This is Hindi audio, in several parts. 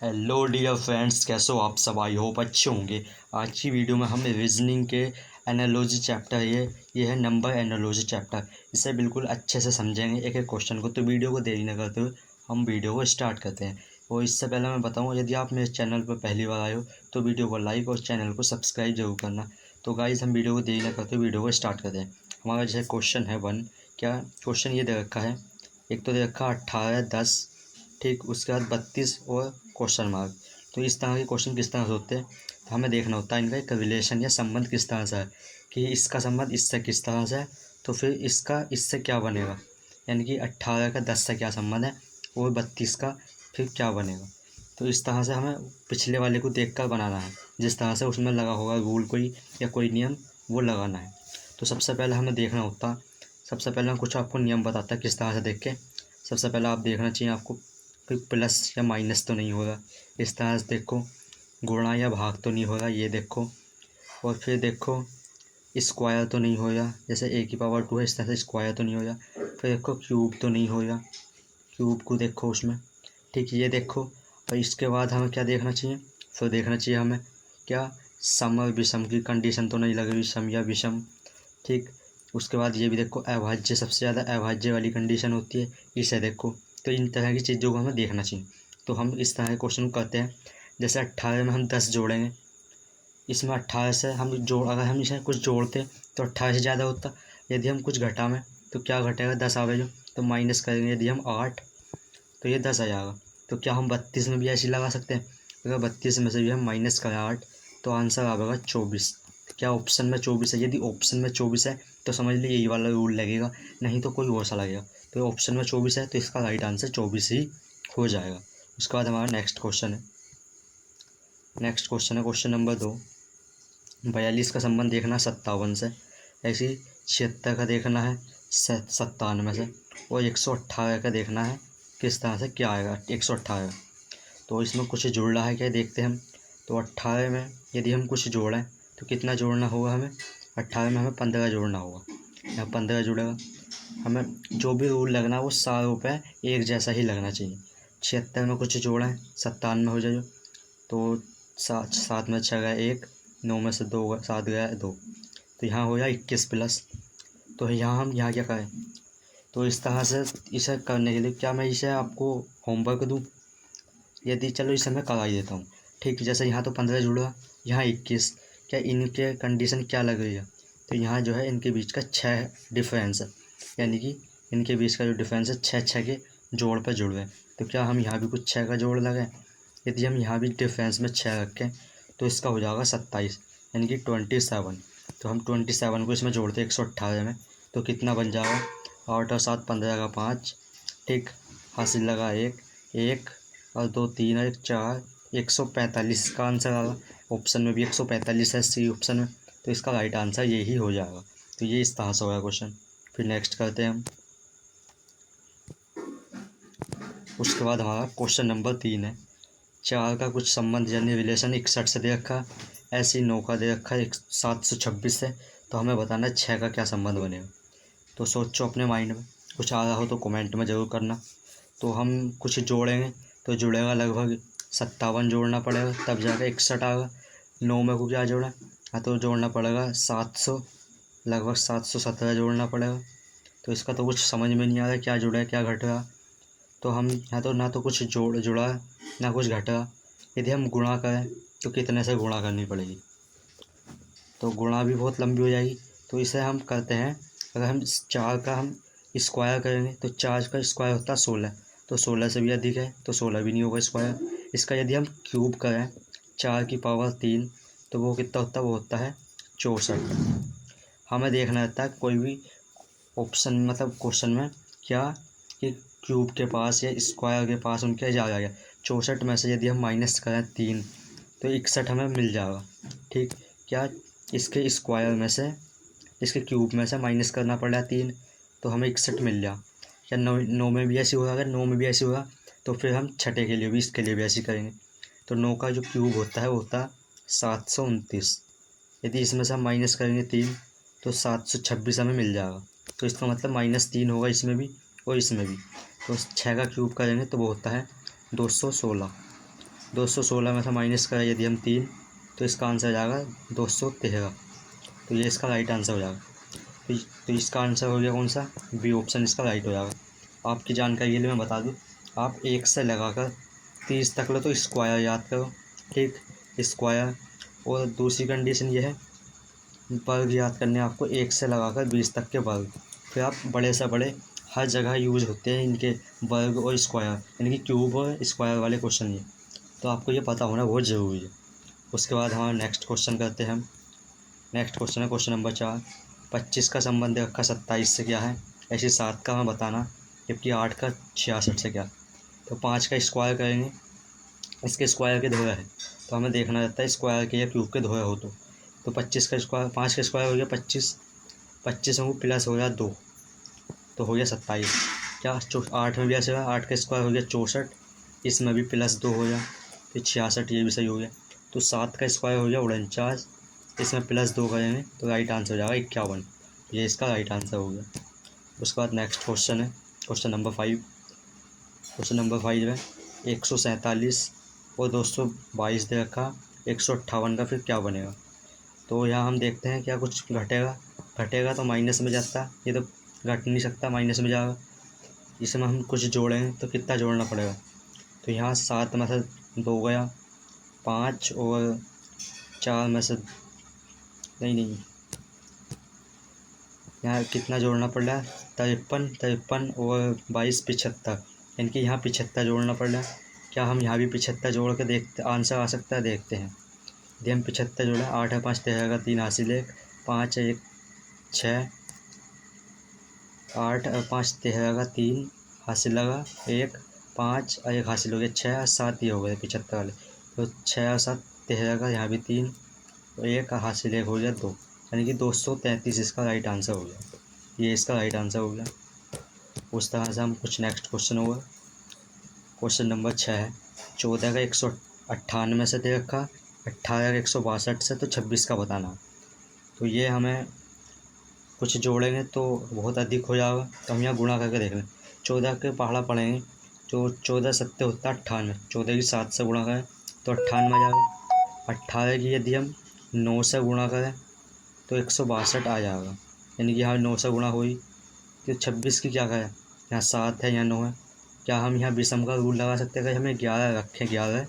हेलो डियर फ्रेंड्स, कैसे हो आप सब। आई होप अच्छे होंगे। आज की वीडियो में हम रीजनिंग के एनालॉजी चैप्टर ये है नंबर एनालॉजी चैप्टर। इसे बिल्कुल अच्छे से समझेंगे एक एक क्वेश्चन को। तो वीडियो को देरी न करते हुए हम वीडियो को स्टार्ट करते हैं। और इससे पहले मैं बताऊँ, यदि आप मेरे चैनल पर पहली बार आए हो तो वीडियो को लाइक और चैनल को सब्सक्राइब जरूर करना। तो गाइज़, हम वीडियो को देरी न करते हुए वीडियो को स्टार्ट करते हैं। हमारा जो है क्वेश्चन है 1। क्या क्वेश्चन ये दे रखा है, एक तो दे रखा 18, 10, ठीक, उसके बाद 32 और क्वेश्चन मार्क। तो इस तरह के क्वेश्चन किस तरह से होते हैं, तो हमें देखना होता है इनका एक रिलेशन या संबंध किस तरह से है, कि इसका संबंध इससे किस तरह से है, तो फिर इसका इससे क्या बनेगा। यानी कि 18 का 10 से क्या संबंध है और 32 का फिर क्या बनेगा। तो इस तरह से हमें पिछले वाले को देख कर बनाना है, जिस तरह से उसमें लगा होगा रूल कोई या कोई नियम, वो लगाना है। तो सबसे पहले हमें देखना होता, सबसे पहले मैं कुछ आपको नियम बताता है किस तरह से देख के। सबसे पहले आप देखना चाहिए आपको कोई प्लस या माइनस तो नहीं होगा। इस तरह से देखो, गुणा या भाग तो नहीं होगा, ये देखो। और फिर देखो स्क्वायर तो नहीं होगा, जैसे ए की पावर 2 है, इस तरह से स्क्वायर तो नहीं होगा। फिर देखो क्यूब तो नहीं होगा, क्यूब को देखो उसमें, ठीक, ये देखो। और इसके बाद हमें क्या देखना चाहिए, फिर देखना चाहिए हमें क्या, सम और विषम की कंडीशन तो नहीं लग रही, सम या विषम, ठीक। उसके बाद ये भी देखो अभाज्य, सबसे ज़्यादा अभाज्य वाली कंडीशन होती है, इसे देखो। तो इन तरह की चीज़ों को हमें देखना चाहिए। तो हम इस तरह के क्वेश्चन करते हैं। जैसे 18 में हम 10 जोड़ेंगे, इसमें 18 से हम जोड़, अगर हम इसे कुछ जोड़ते तो 18 से ज़्यादा होता। यदि हम कुछ घटावें तो क्या घटेगा, 10 आवेगा, तो माइनस करेंगे। यदि हम 8, तो ये 10 आ जाएगा। तो क्या हम 32 में भी ऐसे ही लगा सकते हैं। अगर 32 में से भी हम माइनस करें 8, तो आंसर आएगा 24। क्या ऑप्शन में 24 है? यदि ऑप्शन में 24 है तो समझ लीजिए यही वाला रूल लगेगा, नहीं तो कोई और सा लगेगा। तो ऑप्शन में 24 है तो इसका राइट आंसर 24 ही हो जाएगा। उसके बाद हमारा नेक्स्ट क्वेश्चन है, क्वेश्चन नंबर 2। 42 का संबंध देखना 57 से, ऐसे ही 76 का देखना है 97 से, और 118 का देखना है किस तरह से क्या आएगा 118। तो इसमें कुछ जुड़ रहा है क्या, देखते हैं हम। तो 18 में यदि हम कुछ जोड़ें तो कितना जोड़ना होगा हमें, 18 में हमें 15 जोड़ना होगा। यहाँ 15 जुड़ेगा। हमें जो भी रूल लगना है वो सारों पे एक जैसा ही लगना चाहिए। 76 में कुछ जोड़ें 97 हो जाए, तो 7 में 6 गया 1, 9 में से 2 7 गया 2, तो यहाँ हो जाए 21 प्लस। तो यहाँ हम यहाँ क्या करें, तो इस तरह से इसे करने के लिए क्या मैं इसे आपको होमवर्क दूँ, यदि चलो इसे मैं करा ही देता हूँ, ठीक। जैसे यहाँ तो 15 जुड़ा, यहाँ 21, क्या इनके कंडीशन क्या लग रही है, तो यहाँ जो है इनके बीच का 6 डिफरेंस है, यानी कि इनके बीच का जो डिफरेंस है 6 के जोड़ पर जुड़ गए। तो क्या हम यहाँ भी कुछ 6 का जोड़ लगाएं। यदि हम यहाँ भी डिफरेंस में 6 रखें तो इसका हो जाएगा 27, यानी कि 27। तो हम 27 को इसमें जोड़ते हैं 118 में, तो कितना बन जाएगा, 8 और 7 15 का 5, ठीक। हासिल लगा 1 1 और 2 3 और 1 4, 145 का आंसर आएगा। ऑप्शन में भी 145 है, सी ऑप्शन में, तो इसका राइट आंसर यही हो जाएगा। तो ये इस तरह से होगा क्वेश्चन। फिर नेक्स्ट करते हैं हम। उसके बाद हमारा क्वेश्चन नंबर 3 है। 4 का कुछ संबंध यानी रिलेशन 61 से दे रखा है, ऐसे ही 9 का दे रखा है 726 से। तो हमें बताना है 6 का क्या संबंध बनेगा। तो सोचो अपने माइंड में, कुछ आ रहा हो तो कमेंट में ज़रूर करना। तो हम कुछ जोड़ेंगे तो जुड़ेगा लगभग 57 जोड़ना पड़ेगा, तब जाकर 61 आएगा। 9 में को क्या जोड़ा, हाँ तो जोड़ना पड़ेगा 700, लगभग 717 जोड़ना पड़ेगा। तो इसका तो कुछ समझ में नहीं आ रहा क्या जुड़ा है क्या घट रहा। तो हम यहाँ तो ना तो कुछ जुड़ा है ना कुछ घटा। यदि हम गुणा करें तो कितने से गुणा करनी पड़ेगी, तो गुणा भी बहुत लंबी हो जाएगी। तो इसे हम करते हैं, अगर हम 4 का हम स्क्वायर करेंगे तो 4 का स्क्वायर होता है 16, तो 16 से भी अधिक है तो 16 भी नहीं होगा स्क्वायर। इसका यदि हम क्यूब करें 4 की पावर 3, तो वो कितना होता है, वो होता है 64। हमें देखना रहता है कोई भी ऑप्शन मतलब क्वेश्चन में क्या, कि क्यूब के पास या स्क्वायर के पास उनके जा जाएगा। 64 में से यदि हम माइनस करें 3, तो 61 हमें मिल जाएगा, ठीक। क्या इसके स्क्वायर में से, इसके क्यूब में से माइनस करना पड़ रहा है 3, तो हमें 61 मिल जाए। क्या 9 में भी ऐसी होगा, अगर 9 में भी ऐसी होगा तो फिर हम छठे के लिए भी इसके लिए भी ऐसी करेंगे। तो 9 का जो क्यूब होता है वो होता है 729। यदि इसमें से हम माइनस करेंगे 3, तो 726 हमें मिल जाएगा। तो इसका मतलब -3 होगा इसमें भी और इसमें भी। तो 6 का क्यूब करेंगे तो वो होता है 216। 216 में से माइनस करें यदि हम 3, तो इसका आंसर हो जाएगा 213। तो ये इसका राइट आंसर हो जाएगा। तो इसका आंसर हो गया कौन सा, बी ऑप्शन इसका राइट हो जाएगा। आपकी जानकारी के लिए मैं बता दूँ, आप 1 से लगाकर 30 तक लो तो स्क्वायर याद करो, ठीक, स्क्वायर। और दूसरी कंडीशन ये है, वर्ग याद करने आपको 1 से लगाकर 20 तक के वर्ग। फिर आप बड़े से बड़े हर जगह यूज होते हैं इनके वर्ग और स्क्वायर, यानी कि क्यूब और स्क्वायर वाले क्वेश्चन ये, तो आपको ये पता होना बहुत ज़रूरी है। उसके बाद हमारा नेक्स्ट क्वेश्चन करते हैं हम। नेक्स्ट क्वेश्चन है क्वेश्चन नंबर 4। 25 का संबंध रखा 27 से क्या है, ऐसे 7 का हमें बताना, जबकि 8 का 66 से क्या। तो 5 का स्क्वायर करेंगे, इसके स्क्वायर के धोया है, तो हमें देखना रहता है स्क्वायर के या क्यूब के धोया हो तो 25 का स्क्वायर, 5 का स्क्वायर हो गया 25, 25 में प्लस हो गया 2, तो हो गया 27। क्या 8 में भी ऐसे हुआ, 8 का स्क्वायर हो गया 64, इसमें भी प्लस 2 हो गया, फिर 66, ये भी सही हो गया। तो 7 का स्क्वायर हो गया 49, इसमें प्लस 2 करेंगे तो राइट आंसर हो जाएगा 51। ये इसका राइट आंसर हो गया। उसके बाद नेक्स्ट क्वेश्चन है क्वेश्चन नंबर 5। क्वेश्चन नंबर 5 है 147 और 222 दे रखा, 158 का फिर क्या बनेगा। तो यहाँ हम देखते हैं क्या कुछ घटेगा, घटेगा तो माइनस में जाता, ये तो घट नहीं सकता, माइनस में जाएगा। इसमें हम कुछ जोड़ेंगे तो कितना जोड़ना पड़ेगा, तो यहाँ 7 में से 2 गया, 5 और 4 में से नहीं, यहाँ कितना जोड़ना पड़ रहा है, 53 और 22 75, यानी कि यहाँ 75 जोड़ना पड़ रहा है। क्या हम यहाँ भी 75 जोड़ के देखते आंसर आ सकता है, देखते हैं। यदि हम 75 जोड़ा, 8 है 5 13 का 3 हासिल 1, 5 है 1 6, 8 और 5 13 का 3 हासिल लगा 1, 5 और 1 हासिल हो गया 6 और 7, ये हो गए 75 वाले। तो 6 और 7 13 का, यहाँ भी 3 और 1 हासिल 1 हो गया 2, यानी कि 233 इसका राइट आंसर हो गया। ये इसका राइट आंसर हो गया। उस तरह से हम कुछ नेक्स्ट क्वेश्चन होगा। क्वेश्चन नंबर 6 है 14 का 198 से दे रखा, 18 का 162 से, तो 26 का बताना। तो ये हमें कुछ जोड़ेंगे तो बहुत अधिक हो जाएगा, तो हम यहाँ गुणा करके देख लें। 14 के पहाड़ा पढ़ेंगे, जो 14 सत्ते होता है 98, 14 की 7 से गुणा करें तो 98 आ जाएगा। 18 की यदि हम 9 से गुणा करें तो 162 आ जाएगा, यानी कि यहाँ 9 से गुणा हुई। तो 26 की क्या करें, यहाँ 7 है यहाँ 9 है, क्या हम यहाँ विषम का रूल लगा सकते हैं, अगर हमें 11 रखें 11,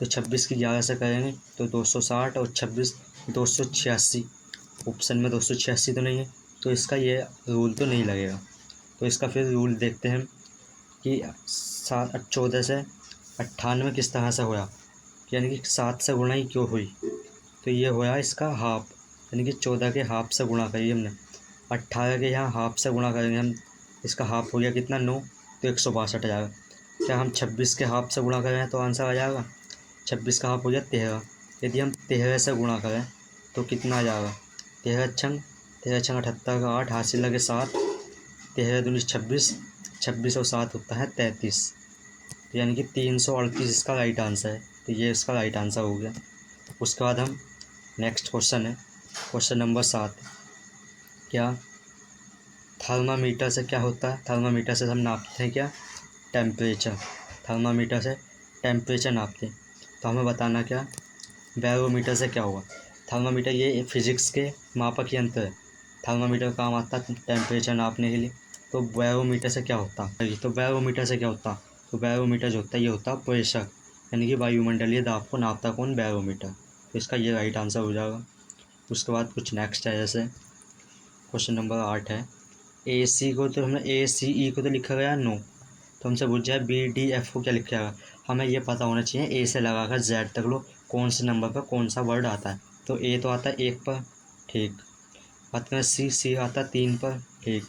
तो 26 की 11 से करेंगे तो 260 और 26 286। ऑप्शन में 286 तो नहीं है, तो इसका ये रूल तो नहीं लगेगा। तो इसका फिर रूल देखते हैं कि 14 से 98 किस तरह से होया, यानी कि 7 से गुणा ही क्यों हुई, तो ये होया इसका हाफ, यानी कि 14 के हाफ से गुणा करिए हमने, 18 के यहाँ हाफ से गुणा करेंगे हम, इसका हाफ हो गया कितना 9, तो 162 आ जाएगा। क्या हम 26 के हाफ से गुणा करें तो आंसर आ जाएगा, 26 का हाफ हो गया 13, यदि हम 13 से गुणा करें तो कितना आ जाएगा, 13 छंग 78 का 8 हासिल लगे 7, 13 दूनी 26, 26 और 7 होता है 33, यानी कि 338 इसका राइट आंसर है। तो ये इसका राइट आंसर हो गया। उसके बाद हम नेक्स्ट क्वेश्चन है क्वेश्चन नंबर 7। क्या थर्मामीटर से क्या होता है, थर्मामीटर से हम नापते हैं क्या, टेम्परेचर। थर्मामीटर से टेम्परेचर नापते हैं, तो हमें बताना क्या, बैरोमीटर से क्या हुआ। थर्मामीटर ये फिजिक्स के मापक यंत्र है, थर्मामीटर काम आता है टेम्परेचर नापने के लिए। तो बैरोमीटर से क्या होता है, तो बैरोमीटर से क्या होता, तो बैरोमीटर जो होता है ये होता है प्रेशर, यानी कि वायुमंडलीय दाब को नापता कौन, बैरोमीटर। तो इसका ये राइट आंसर हो जाएगा। उसके बाद कुछ नेक्स्ट है, जैसे क्वेश्चन नंबर 8 है ए सी को, तो हमने ए सी ई को तो लिखा गया 9, तो हमसे पूछ जाए बी डी एफ को क्या लिखा गया। हमें ये पता होना चाहिए ए से लगाकर जेड तक लो कौन से नंबर पर कौन सा वर्ड आता है। तो ए तो आता है 1 पर, ठीक। बात करें सी आता है 3 पर, ठीक।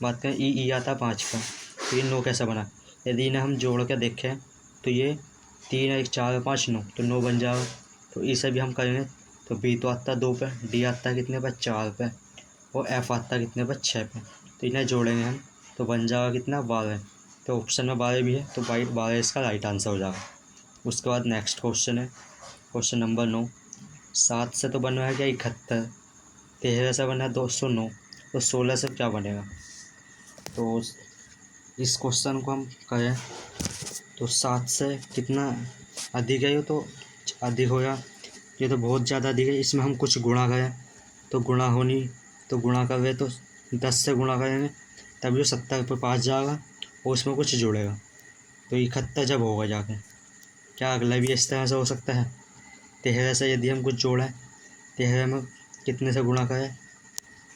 बात करें ई आता है 5 पर। तो ये 9 कैसे बना, यदि इन्हें हम जोड़ के देखें तो ये 3 1 4 5 9, तो 9 बन जाएगा। तो ई से भी हम करेंगे तो बी तो आता है 2 पर, डी आता है कितने पर 4 पर, और एफ आता है कितने पर 6 पर। तो इन्हें जोड़ेंगे हम तो बन जाएगा कितना 12। तो ऑप्शन में 12 भी है, तो 12 इसका राइट आंसर हो जाएगा। उसके बाद नेक्स्ट क्वेश्चन है क्वेश्चन नंबर 9। 7 से तो बना है क्या 71, 13 से बना है 209, तो 16 से क्या बनेगा। तो इस क्वेश्चन को हम करें तो 7 से कितना अधिक है, ये तो अधिक होगा, ये तो बहुत ज़्यादा अधिक है। इसमें हम कुछ गुणा करें तो गुणा होनी, तो गुणा कर रहे तो 10 से गुणा करेंगे तब जो 70 पर पास जाएगा और उसमें कुछ जुड़ेगा तो 71 जब होगा जाके। क्या अगला भी इस तरह से हो सकता है? 13 से यदि हम कुछ जोड़ें, 13 में कितने से गुणा करें,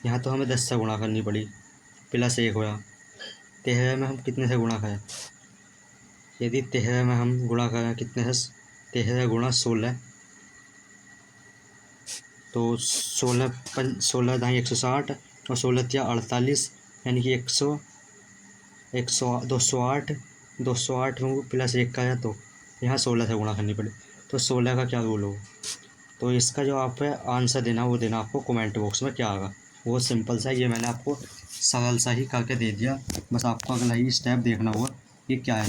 यहाँ तो हमें 10 से गुणा करनी पड़ी, प्लस 1 होगा। 13 में हम कितने से गुणा करें, यदि 13 में हम गुणा करें कितने से, 13 गुणा 16, तो 16 दाई 160 और 16 या 48, यानी कि 208 में प्लस 1 का है तो यहाँ 16 से गुणा करनी पड़ी। तो 16 का क्या रूल होगा? तो इसका जो आप आंसर देना वो देना आपको कमेंट बॉक्स में क्या आएगा। बहुत सिंपल सा, ये मैंने आपको सरल सा ही करके दे दिया, बस आपको अगला ही स्टेप देखना होगा ये क्या है।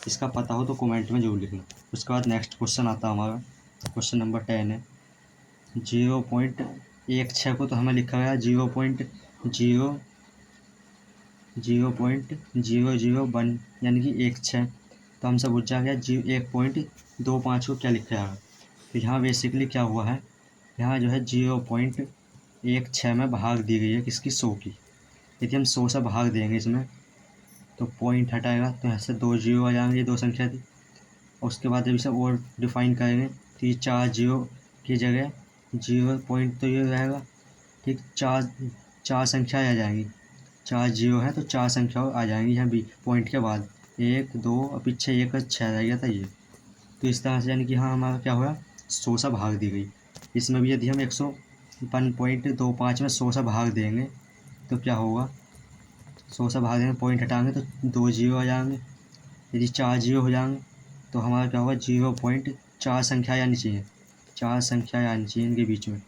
इसका पता हो तो कमेंट में जरूर लिखना। उसके बाद नेक्स्ट क्वेश्चन आता है हमारा, क्वेश्चन नंबर 10 है। 0.16 को तो हमें लिखा गया 0.001 यानी कि 16, तो हमसे पूछा गया 1.25 को क्या लिखा जाएगा। तो यहाँ बेसिकली क्या हुआ है, यहाँ जो है 0.16 में भाग दी गई है किसकी, 100 की। यदि हम 100 से भाग देंगे इसमें तो पॉइंट हटाएगा तो यहाँ से 2 जीरो आ जाएंगे, ये 2 संख्या थी। और उसके बाद जब इसे और डिफाइन करेंगे तो ये 4 जीरो की जगह 0 पॉइंट तो ये रहेगा, ठीक। चार संख्या आ जाएंगी, 4 जीरो है तो 4 संख्या आ जाएंगी यहाँ भी पॉइंट के बाद, 1 2 और पीछे 1 6 रह गया था ये। तो इस तरह से यानी कि हाँ हमारा क्या हुआ, 100 से भाग दी गई। इसमें भी यदि हम 101.25 में 100 से भाग देंगे तो क्या होगा, 100 से भाग देंगे पॉइंट हटाएंगे तो 2 जीरो आ जाएंगे। यदि 4 जीरो हो जाएंगे तो हमारा क्या होगा, 0.4 संख्या आनी चाहिए, 4 संख्या आनी चाहिए इनके बीच में।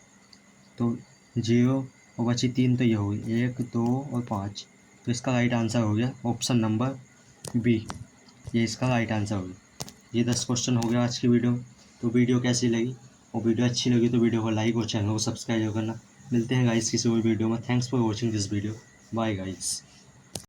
तो 0 और बची 3 तो ये हो गई 1 2 और 5। तो इसका राइट आंसर हो गया ऑप्शन नंबर बी, ये इसका राइट आंसर हो गया। ये 10 क्वेश्चन हो गया आज की वीडियो में। तो वीडियो कैसी लगी, और वीडियो अच्छी लगी तो वीडियो को लाइक और चैनल को सब्सक्राइब करना। मिलते हैं गाइस किसी और वीडियो में। Thanks for watching this video, bye guys.